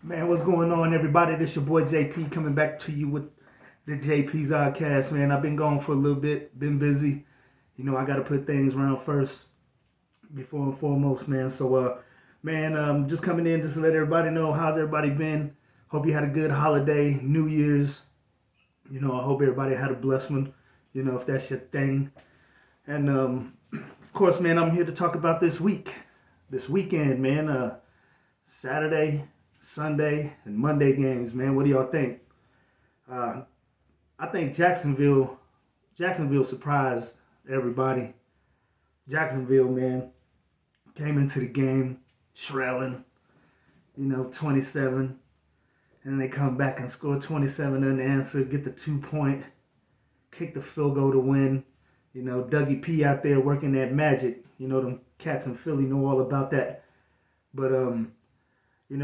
Man, what's going on, everybody? This your boy JP coming back to you with the JP's Oddcast, man. I've been gone for a little bit, been busy. I got to put things around first, before and foremost, man. So, just coming in just to let everybody know how's everybody been. Hope you had a good holiday, New Year's. I hope everybody had a blessed one, if that's your thing. And, of course, man, I'm here to talk about this weekend, man. Saturday, Sunday, and Monday games, man. What do y'all think? Uh, I think Jacksonville surprised everybody. Jacksonville, man, came into the game trailing, 27, and they come back and score 27 unanswered, get the 2 point, kick the field goal to win. Dougie P out there working that magic. Them cats in Philly know all about that. But you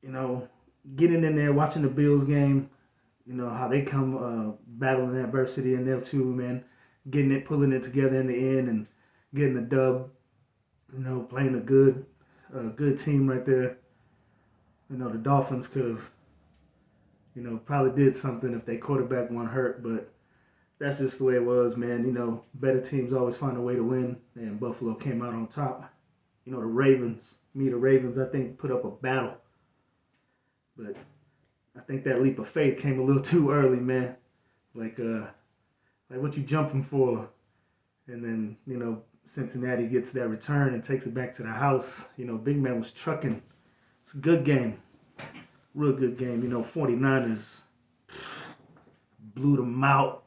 know, getting in there, watching the Bills game, how they come battling adversity in there too, man. Getting it, pulling it together in the end, and getting the dub. Playing a good team right there. The Dolphins could have, probably did something if their quarterback wasn't hurt, but that's just the way it was, man. Better teams always find a way to win, and Buffalo came out on top. The Ravens, I think, put up a battle. But I think that leap of faith came a little too early, man. Like what you jumping for? And then, Cincinnati gets that return and takes it back to the house. Big man was trucking. It's a good game. Real good game. 49ers blew them out.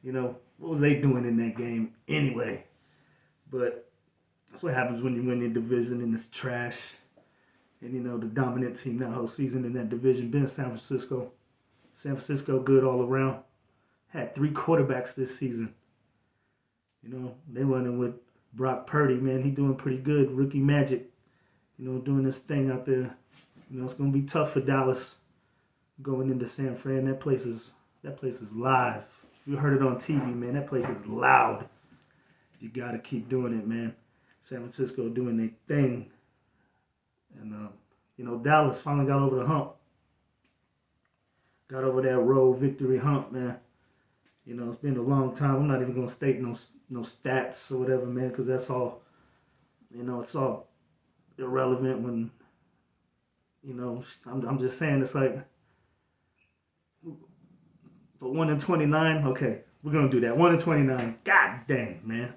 What was they doing in that game anyway? But that's what happens when you win your division and it's trash. And the dominant team that whole season in that division been San Francisco. San Francisco good all around. Had 3 quarterbacks this season. They running with Brock Purdy, man. He doing pretty good. Rookie magic. Doing this thing out there. It's gonna be tough for Dallas going into San Fran. That place is live. If you heard it on TV, man, that place is loud. You gotta keep doing it, man. San Francisco doing their thing. And, Dallas finally got over the hump. Got over that road victory hump, man. It's been a long time. I'm not even going to state no stats or whatever, man, because that's all, it's all irrelevant when, I'm just saying it's like, for 1-29, okay, we're going to do that. 1-29, god dang, man.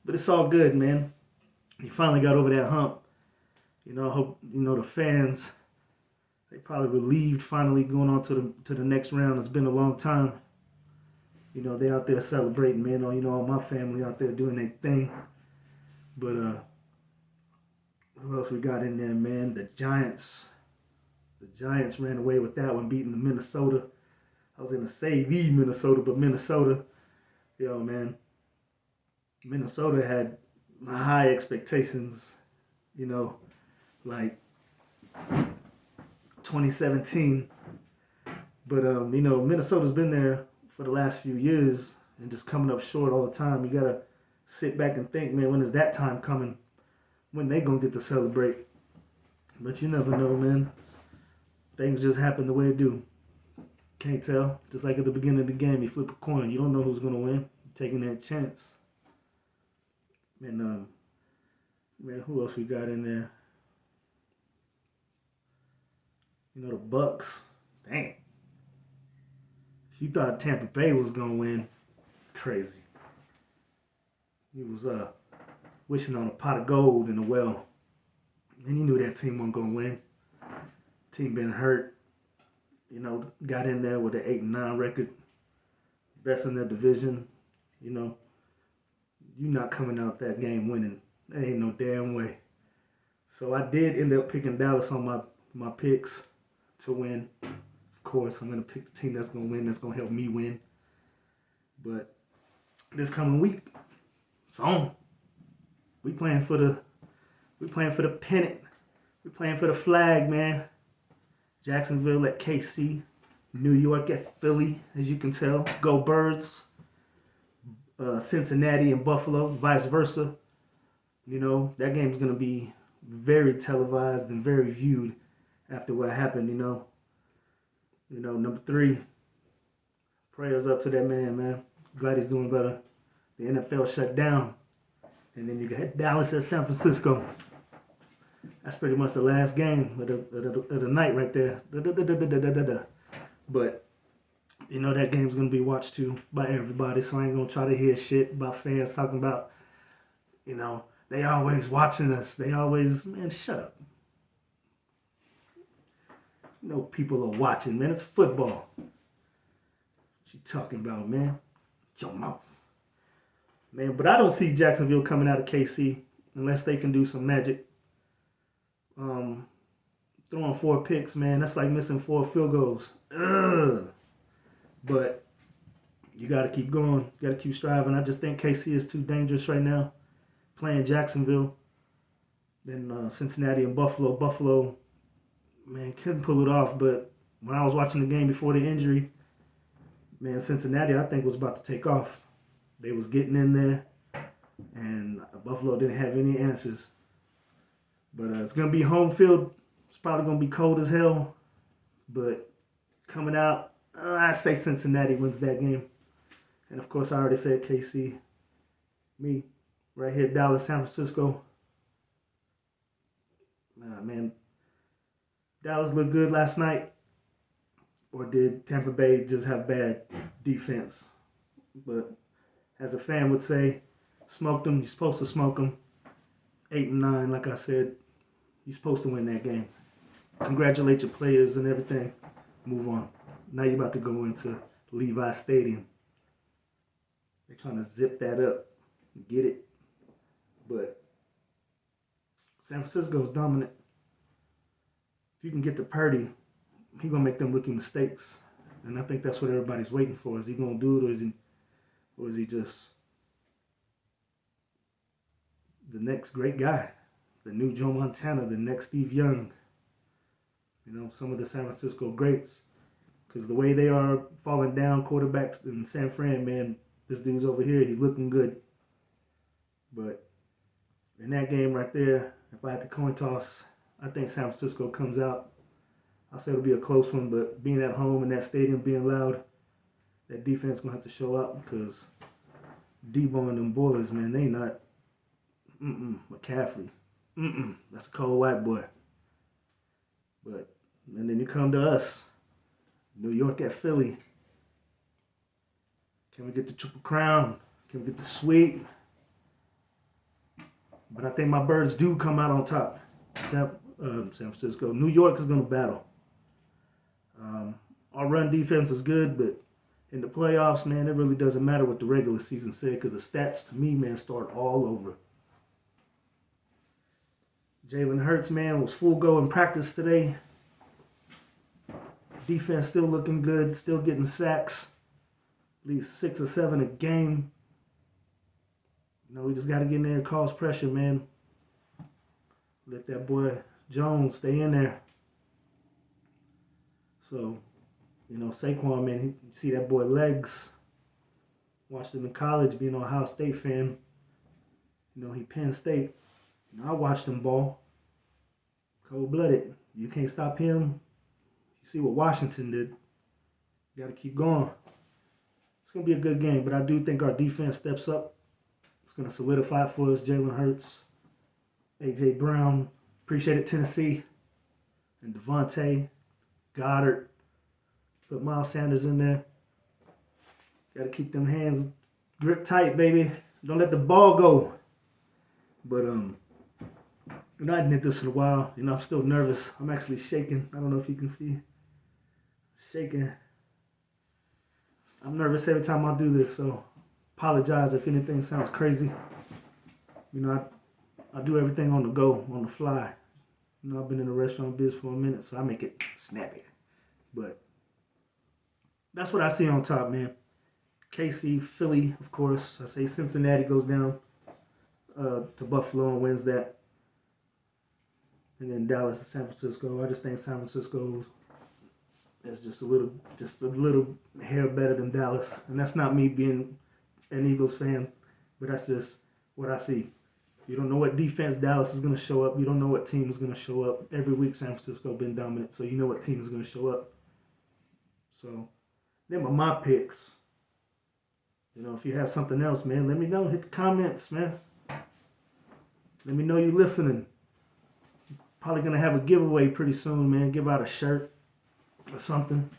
But it's all good, man. You finally got over that hump. I hope, the fans, they probably relieved finally going on to the next round. It's been a long time. They out there celebrating, man. All my family out there doing their thing. But who else we got in there, man? The Giants. The Giants ran away with that one, beating the Minnesota. I was gonna say the Minnesota, but Minnesota, man. Minnesota had high expectations, like 2017. But Minnesota's been there for the last few years and just coming up short all the time. You gotta sit back and think, man, when is that time coming? When they gonna get to celebrate? But you never know, man. Things just happen the way they do. Can't tell. Just like at the beginning of the game, you flip a coin. You don't know who's gonna win. You're taking that chance. And man, who else we got in there? The Bucks. Dang. If you thought Tampa Bay was gonna win, crazy. He was wishing on a pot of gold in a well. And he knew that team wasn't gonna win. Team been hurt. Got in there with an 8-9 record. Best in their division. You're not coming out that game winning. There ain't no damn way. So I did end up picking Dallas on my picks to win. Of course, I'm going to pick the team that's going to win, that's going to help me win. But this coming week, it's on. We playing for the pennant. We playing for the flag, man. Jacksonville at KC, New York at Philly, as you can tell. Go Birds. Cincinnati and Buffalo, vice versa. That game's going to be very televised and very viewed. after what happened, number 3, prayers up to that man. Glad he's doing better. The NFL shut down. And then you got Dallas at San Francisco. That's pretty much the last game of the night right there. But, that game's going to be watched too by everybody, so I ain't going to try to hear shit about fans talking about, they always watching us. They always, man, shut up. People are watching, man. It's football. What you talking about, man? Your mouth. Man, but I don't see Jacksonville coming out of KC unless they can do some magic. Throwing 4 picks, man, that's like missing 4 field goals. Ugh. But you got to keep going. You got to keep striving. I just think KC is too dangerous right now. Playing Jacksonville, then Cincinnati and Buffalo. Buffalo, man, couldn't pull it off. But when I was watching the game before the injury, man, Cincinnati, I think, was about to take off. They was getting in there, and Buffalo didn't have any answers. But it's going to be home field. It's probably going to be cold as hell. But coming out, I say Cincinnati wins that game. And, of course, I already said KC. Me, right here, Dallas, San Francisco. Man, Dallas looked good last night. Or did Tampa Bay just have bad defense? But as a fan would say, smoked them. You're supposed to smoke them. 8-9, like I said. You're supposed to win that game. Congratulate your players and everything. Move on. Now you're about to go into Levi Stadium. They're trying to zip that up. Get it? But San Francisco's dominant. If you can get to Purdy, he's going to make them rookie mistakes. And I think that's what everybody's waiting for. Is he going to do it, or is he just the next great guy? The new Joe Montana, the next Steve Young. Some of the San Francisco greats. Because the way they are falling down quarterbacks in San Fran, man, this dude's over here, he's looking good. But in that game right there, if I had to coin toss, I think San Francisco comes out. I say it'll be a close one, but being at home in that stadium, being loud, that defense going to have to show up because Debo and them boys, man, they not, McCaffrey. That's a cold white boy. And then you come to us, New York at Philly. Can we get the Triple Crown? Can we get the sweep? But I think my birds do come out on top. San Francisco. New York is going to battle. Our run defense is good, but in the playoffs, man, it really doesn't matter what the regular season said because the stats, to me, man, start all over. Jalen Hurts, man, was full go in practice today. Defense still looking good, still getting sacks. At least 6 or 7 a game. We just got to get in there and cause pressure, man. Let that boy Jones stay in there. So, Saquon, man, you see that boy legs. Watched him in college, being an Ohio State fan. He Penn State. I watched him ball. Cold-blooded. You can't stop him. You see what Washington did. You got to keep going. It's going to be a good game, but I do think our defense steps up. It's going to solidify it for us. Jalen Hurts, A.J. Brown, appreciate it, Tennessee, and Devontae, Goddard. Put Miles Sanders in there. Got to keep them hands gripped tight, baby. Don't let the ball go. But, I hadn't hit this in a while. I'm still nervous. I'm actually shaking. I don't know if you can see. Shaking. I'm nervous every time I do this, so apologize if anything sounds crazy. I do everything on the go, on the fly. I've been in the restaurant biz for a minute, so I make it snappy. But that's what I see on top, man. KC, Philly, of course. I say Cincinnati goes down to Buffalo and wins that. And then Dallas and San Francisco. I just think San Francisco is just a little hair better than Dallas. And that's not me being an Eagles fan, but that's just what I see. You don't know what defense Dallas is going to show up. You don't know what team is going to show up. Every week San Francisco been dominant, so you know what team is going to show up. So, them are my picks. You know, if you have something else, man, let me know. Hit the comments, man. Let me know you listening. Probably going to have a giveaway pretty soon, man. Give out a shirt or something.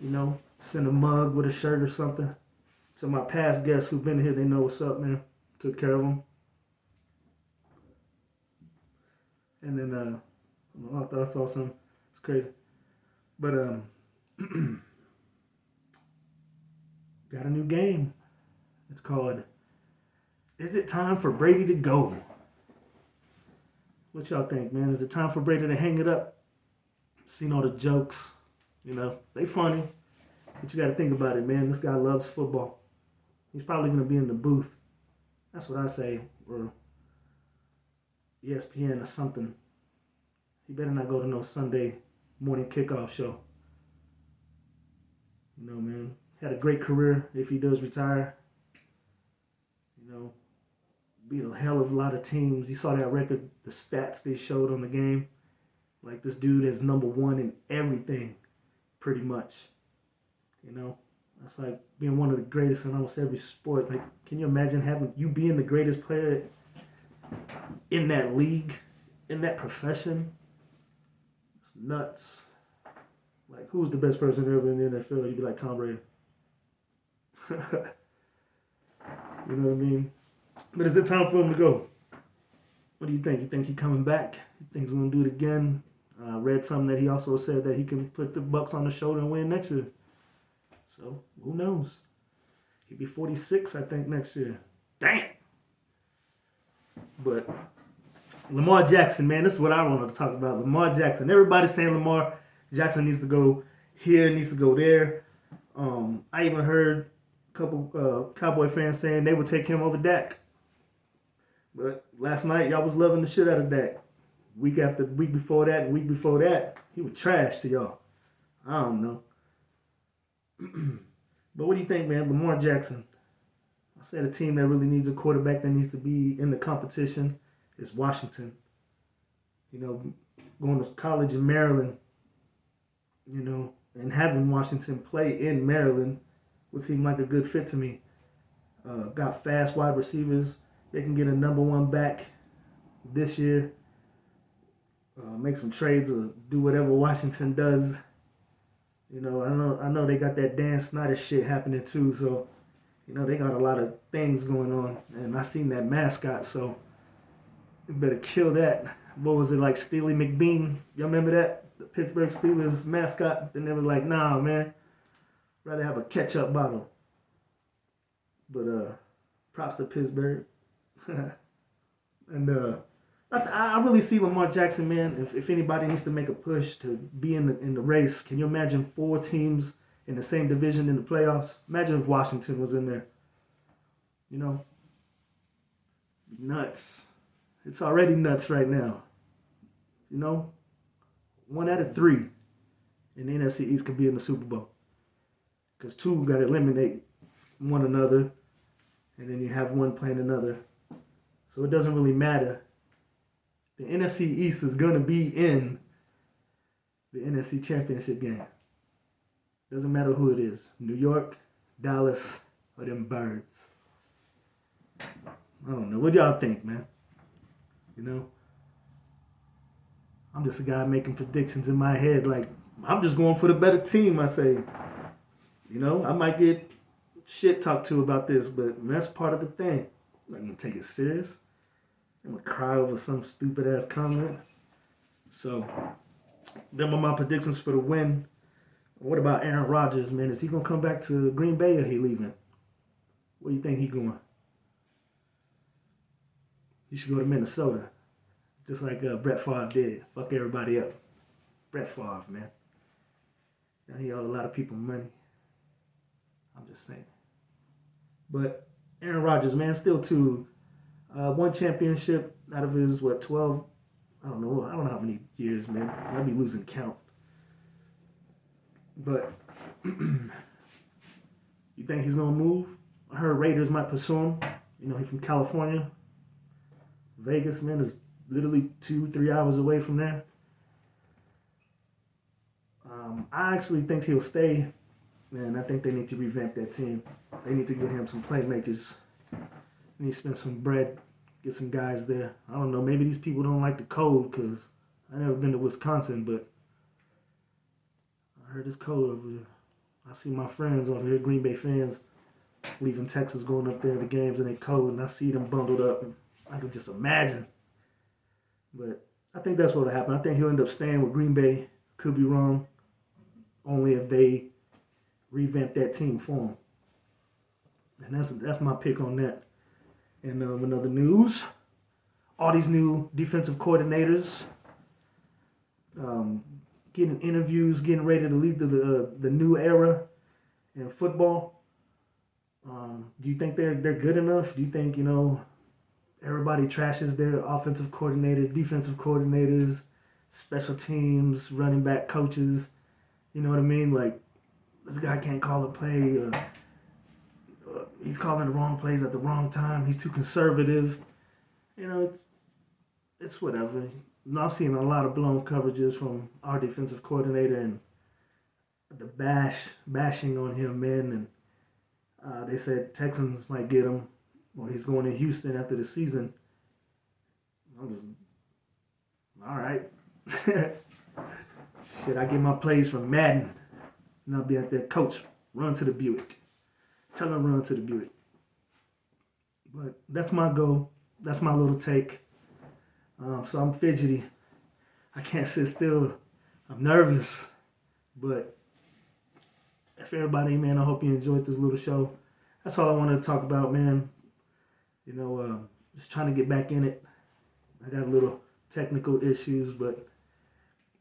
You know, send a mug with a shirt or something. To my past guests who've been here, they know what's up, man. Took care of them. And then, I thought I saw some. It's crazy. But, got a new game. It's called, Is It Time for Brady to Go? What y'all think, man? Is it time for Brady to hang it up? Seen all the jokes. You know, they funny. But you got to think about it, man. This guy loves football. He's probably going to be in the booth. That's what I say. Or ESPN or something. He better not go to no Sunday morning kickoff show. You know, man. Had a great career if he does retire. You know, beat a hell of a lot of teams. You saw that record, the stats they showed on the game. Like, this dude is number one in everything, pretty much. You know, that's like being one of the greatest in almost every sport. Like, can you imagine having you being the greatest player in that league, in that profession? It's nuts. Like, who's the best person ever in the NFL? You'd be like Tom Brady. You know what I mean? But is it time for him to go? What do you think? You think he's coming back? You think he's going to do it again? Read something that he also said that he can put the Bucs on the shoulder and win next year. So, who knows? He'll be 46, I think, next year. Damn! But Lamar Jackson, man, this is what I wanted to talk about. Lamar Jackson. Everybody's saying Lamar Jackson needs to go here, needs to go there. I even heard a couple Cowboy fans saying they would take him over Dak. But last night, y'all was loving the shit out of Dak. Week after week before that, and week before that, he was trash to y'all. I don't know. But what do you think, man? Lamar Jackson. I said a team that really needs a quarterback that needs to be in the competition is Washington. You know, going to college in Maryland, you know, and having Washington play in Maryland would seem like a good fit to me. Got fast wide receivers. They can get a number one back this year. Make some trades or do whatever Washington does. You know, I know they got that Dan Snyder shit happening too. So, you know, they got a lot of things going on. And I seen that mascot, so you better kill that. What was it, like Steely McBean? Y'all remember that? The Pittsburgh Steelers mascot? And they were like, nah, man. Rather have a ketchup bottle. But props to Pittsburgh. And I really see Lamar Jackson, man. If anybody needs to make a push to be in the race, can you imagine 4 teams in the same division in the playoffs? Imagine if Washington was in there. You know, nuts. It's already nuts right now. You know, 1 out of 3 in the NFC East could be in the Super Bowl. Because 2 got to eliminate one another, and then you have one playing another. So it doesn't really matter. The NFC East is going to be in the NFC Championship game. Doesn't matter who it is. New York, Dallas, or them birds. I don't know. What y'all think, man? You know? I'm just a guy making predictions in my head. Like, I'm just going for the better team, I say. You know? I might get shit talked to about this, but that's part of the thing. I'm not going to take it serious. I'm going to cry over some stupid-ass comment. So, them are my predictions for the win. What about Aaron Rodgers, man? Is he going to come back to Green Bay or he leaving? Where do you think he going? He should go to Minnesota. Just like Brett Favre did. Fuck everybody up. Brett Favre, man. Now he owed a lot of people money. I'm just saying. But Aaron Rodgers, man, still too... 1 championship out of his, 12? I don't know how many years, man. I'll be losing count. But, you think he's going to move? I heard Raiders might pursue him. You know, he's from California. Vegas, man, is literally 2, 3 hours away from there. I actually think he'll stay, and I think they need to revamp that team. They need to get him some playmakers. They need to spend some bread, get some guys there. I don't know, maybe these people don't like the cold because I've never been to Wisconsin, but I heard it's cold over here. I see my friends over here, Green Bay fans, leaving Texas, going up there to games, and they cold, and I see them bundled up. And I can just imagine. But I think that's what'll happen. I think he'll end up staying with Green Bay. Could be wrong. Only if they revamp that team for him. And that's my pick on that. And in other news, all these new defensive coordinators getting interviews, getting ready to lead the new era in football. Do you think they're good enough? Do you think, everybody trashes their offensive coordinator, defensive coordinators, special teams, running back coaches? You know what I mean? Like, this guy can't call a play. He's calling the wrong plays at the wrong time. He's too conservative. It's whatever. I've seen a lot of blown coverages from our defensive coordinator and the bashing on him, man. And they said Texans might get him, or he's going to Houston after the season. I'm just, all right. Shit, I get my plays from Madden, and I'll be out there, coach, run to the Buick. Tell him run to the Buick. But that's my goal. That's my little take. So I'm fidgety. I can't sit still. I'm nervous. But if everybody, man, I hope you enjoyed this little show. That's all I wanted to talk about, man. Just trying to get back in it. I got a little technical issues, but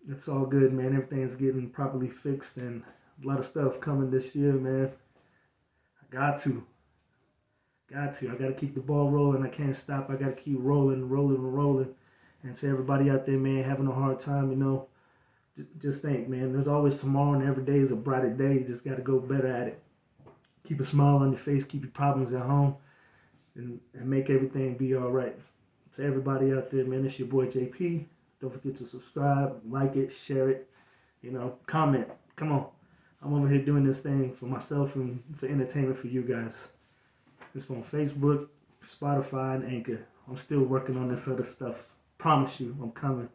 it's all good, man. Everything's getting properly fixed, and a lot of stuff coming this year, man. I got to. I got to keep the ball rolling. I can't stop. I got to keep rolling. And to everybody out there, man, having a hard time, just think, man, there's always tomorrow, and every day is a brighter day. You just got to go better at it. Keep a smile on your face. Keep your problems at home, and make everything be all right. To everybody out there, man, it's your boy JP. Don't forget to subscribe, like it, share it, comment. Come on. I'm over here doing this thing for myself and for entertainment for you guys. It's on Facebook, Spotify, and Anchor. I'm still working on this other stuff. Promise you, I'm coming.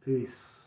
Peace.